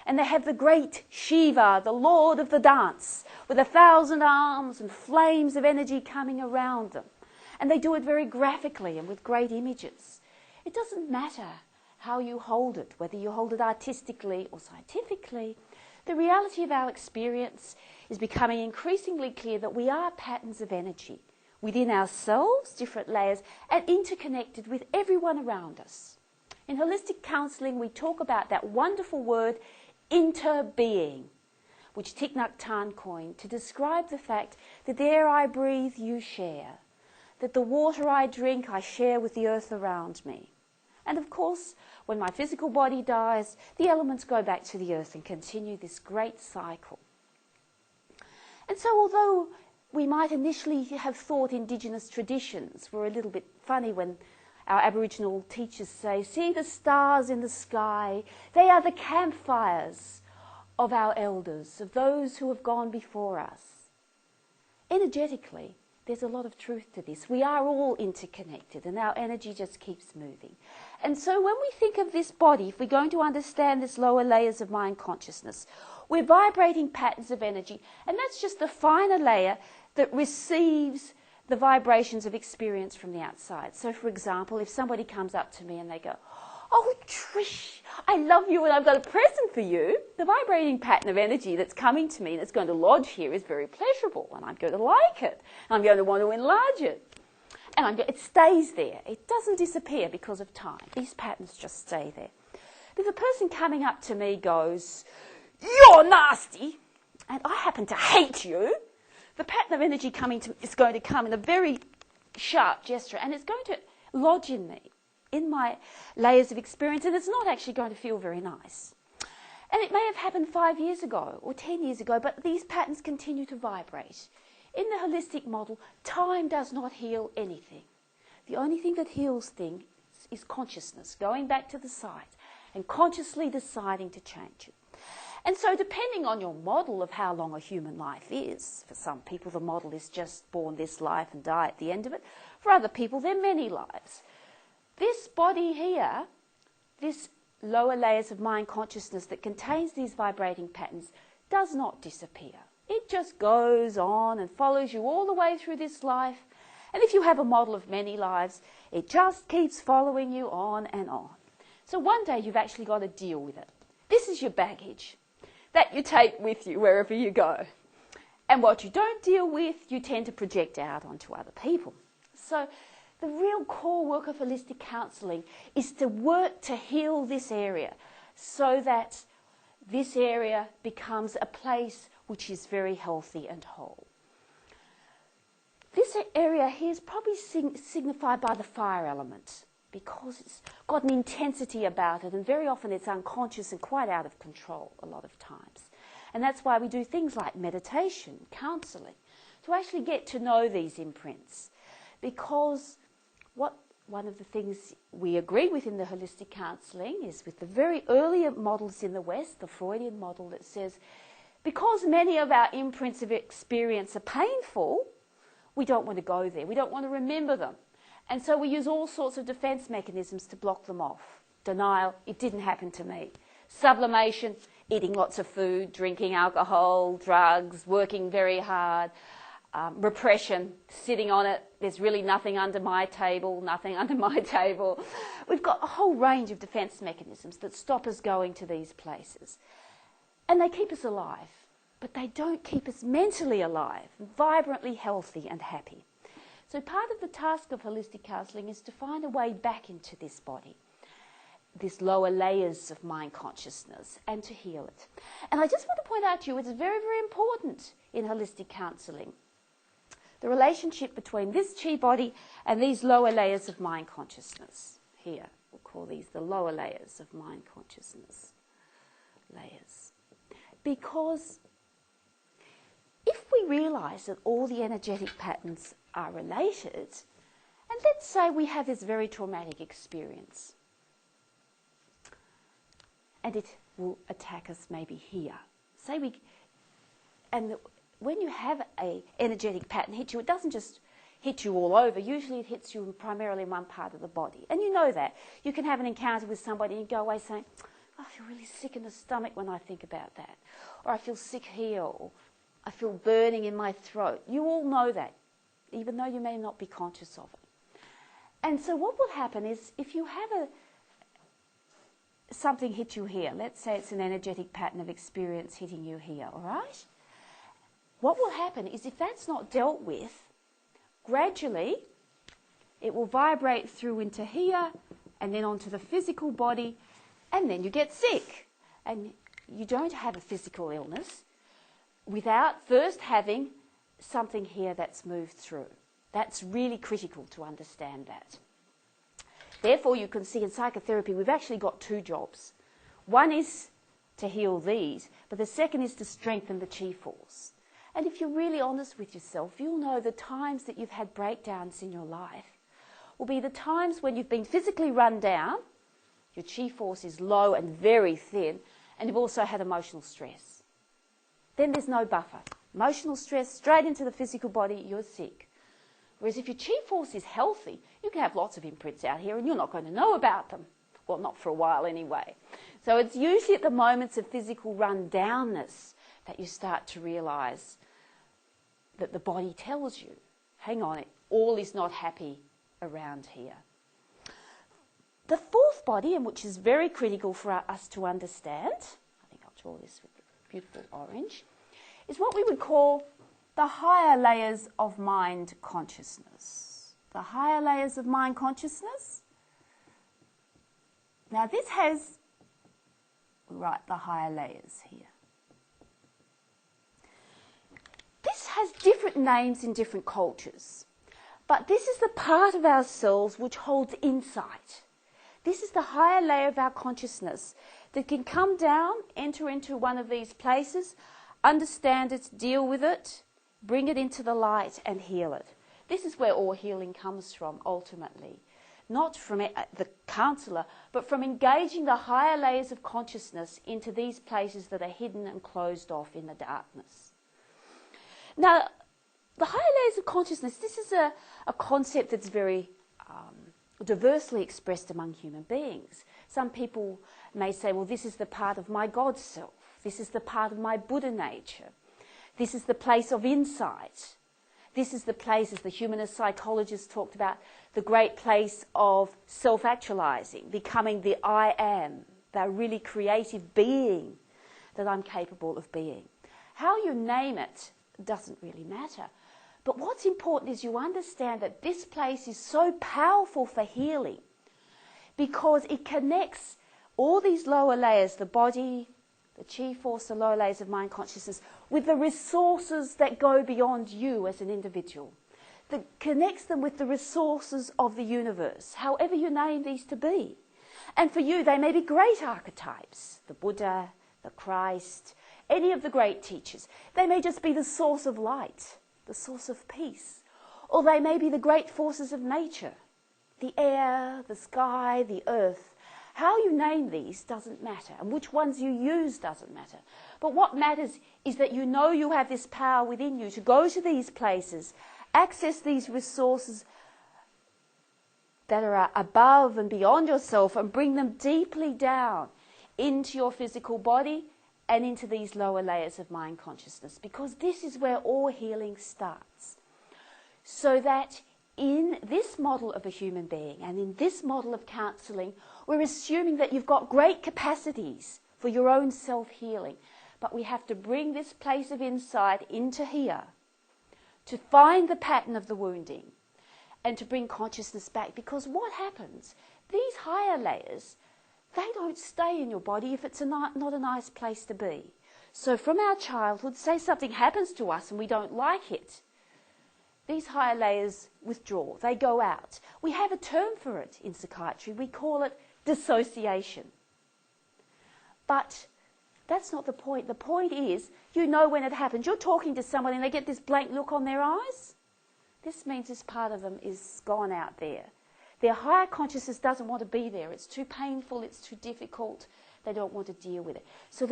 And they have the great Shiva, the lord of the dance, with 1,000 arms and flames of energy coming around them. And they do it very graphically and with great images. It doesn't matter how you hold it, whether you hold it artistically or scientifically. The reality of our experience is becoming increasingly clear that we are patterns of energy within ourselves, different layers, and interconnected with everyone around us. In holistic counselling, we talk about that wonderful word, interbeing, which Thich Nhat Hanh coined to describe the fact that the air I breathe, you share, that the water I drink, I share with the earth around me. And of course, when my physical body dies, the elements go back to the earth and continue this great cycle. And so although we might initially have thought Indigenous traditions were a little bit funny when our Aboriginal teachers say, see the stars in the sky, they are the campfires of our elders, of those who have gone before us. Energetically, there's a lot of truth to this. We are all interconnected and our energy just keeps moving. And so when we think of this body, if we're going to understand this lower layers of mind consciousness, we're vibrating patterns of energy, and that's just the finer layer that receives the vibrations of experience from the outside. So, for example, if somebody comes up to me and they go, oh, Trish, I love you and I've got a present for you, the vibrating pattern of energy that's coming to me and that's going to lodge here is very pleasurable, and I'm going to like it. I'm going to want to enlarge it. And it stays there. It doesn't disappear because of time. These patterns just stay there. But if a person coming up to me goes, you're nasty, and I happen to hate you, the pattern of energy coming to me is going to come in a very sharp gesture, and it's going to lodge in me, in my layers of experience, and it's not actually going to feel very nice. And it may have happened 5 years ago or 10 years ago, but these patterns continue to vibrate. In the holistic model, time does not heal anything. The only thing that heals things is consciousness, going back to the site and consciously deciding to change it. And so depending on your model of how long a human life is, for some people the model is just born this life and die at the end of it. For other people, there are many lives. This body here, this lower layers of mind consciousness that contains these vibrating patterns, does not disappear. It just goes on and follows you all the way through this life. And if you have a model of many lives, it just keeps following you on and on. So one day you've actually got to deal with it. This is your baggage that you take with you wherever you go. And what you don't deal with, you tend to project out onto other people. So the real core work of holistic counselling is to work to heal this area so that this area becomes a place which is very healthy and whole. This area here is probably signified by the fire element because it's got an intensity about it, and very often it's unconscious and quite out of control a lot of times. And that's why we do things like meditation, counselling, to actually get to know these imprints. Because one of the things we agree with in the holistic counselling is with the very earlier models in the West, the Freudian model that says, because many of our imprints of experience are painful, we don't want to go there. We don't want to remember them. And so we use all sorts of defence mechanisms to block them off. Denial, it didn't happen to me. Sublimation, eating lots of food, drinking alcohol, drugs, working very hard. Repression, sitting on it, there's really nothing under my table, nothing under my table. We've got a whole range of defence mechanisms that stop us going to these places. And they keep us alive, but they don't keep us mentally alive, vibrantly healthy and happy. So part of the task of holistic counselling is to find a way back into this body, these lower layers of mind consciousness, and to heal it. And I just want to point out to you, it's very, very important in holistic counselling, the relationship between this chi body and these lower layers of mind consciousness. Here, we'll call these the lower layers of mind consciousness. Layers. Because if we realise that all the energetic patterns are related, and let's say we have this very traumatic experience, and it will attack us maybe here. When you have an energetic pattern hit you, it doesn't just hit you all over. Usually it hits you primarily in one part of the body. And you know that. You can have an encounter with somebody and go away saying, I feel really sick in the stomach when I think about that. Or I feel sick here, or I feel burning in my throat. You all know that, even though you may not be conscious of it. And so what will happen is, if you have something hit you here, let's say it's an energetic pattern of experience hitting you here, all right? What will happen is, if that's not dealt with, gradually it will vibrate through into here and then onto the physical body, and then you get sick. And you don't have a physical illness without first having something here that's moved through. That's really critical to understand that. Therefore, you can see in psychotherapy we've actually got two jobs. One is to heal these, but the second is to strengthen the chi force. And if you're really honest with yourself, you'll know the times that you've had breakdowns in your life will be the times when you've been physically run down, your chi force is low and very thin, and you've also had emotional stress. Then there's no buffer. Emotional stress, straight into the physical body, you're sick. Whereas if your chi force is healthy, you can have lots of imprints out here and you're not going to know about them. Well, not for a while anyway. So it's usually at the moments of physical run-downness that you start to realise that the body tells you, hang on, all is not happy around here. The fourth body, and which is very critical for us to understand, I think I'll draw this with beautiful orange, is what we would call the higher layers of mind consciousness. The higher layers of mind consciousness. Now this has, we write the higher layers here. This has different names in different cultures, but this is the part of ourselves which holds insight. This is the higher layer of our consciousness that can come down, enter into one of these places, understand it, deal with it, bring it into the light and heal it. This is where all healing comes from, ultimately. Not from the counsellor, but from engaging the higher layers of consciousness into these places that are hidden and closed off in the darkness. Now, the higher layers of consciousness, this is a concept that's very diversely expressed among human beings. Some people may say, well, this is the part of my God self. This is the part of my Buddha nature. This is the place of insight. This is the place, as the humanist psychologists talked about, the great place of self-actualizing, becoming the I am, the really creative being that I'm capable of being. How you name it doesn't really matter. But what's important is you understand that this place is so powerful for healing because it connects all these lower layers, the body, the chi force, the lower layers of mind consciousness, with the resources that go beyond you as an individual. That connects them with the resources of the universe, however you name these to be. And for you, they may be great archetypes, the Buddha, the Christ, any of the great teachers. They may just be the source of light, the source of peace. Or they may be the great forces of nature, the air, the sky, the earth. How you name these doesn't matter, and which ones you use doesn't matter. But what matters is that you know you have this power within you to go to these places, access these resources that are above and beyond yourself, and bring them deeply down into your physical body and into these lower layers of mind consciousness, because this is where all healing starts. So that in this model of a human being and in this model of counselling, we're assuming that you've got great capacities for your own self-healing, but we have to bring this place of insight into here to find the pattern of the wounding and to bring consciousness back. Because what happens? These higher layers, they don't stay in your body if it's not a nice place to be. So from our childhood, say something happens to us and we don't like it, these higher layers withdraw, they go out. We have a term for it in psychiatry, we call it dissociation. But that's not the point. The point is, you know when it happens. You're talking to someone and they get this blank look on their eyes. This means this part of them is gone out there. Their higher consciousness doesn't want to be there. It's too painful, it's too difficult. They don't want to deal with it. So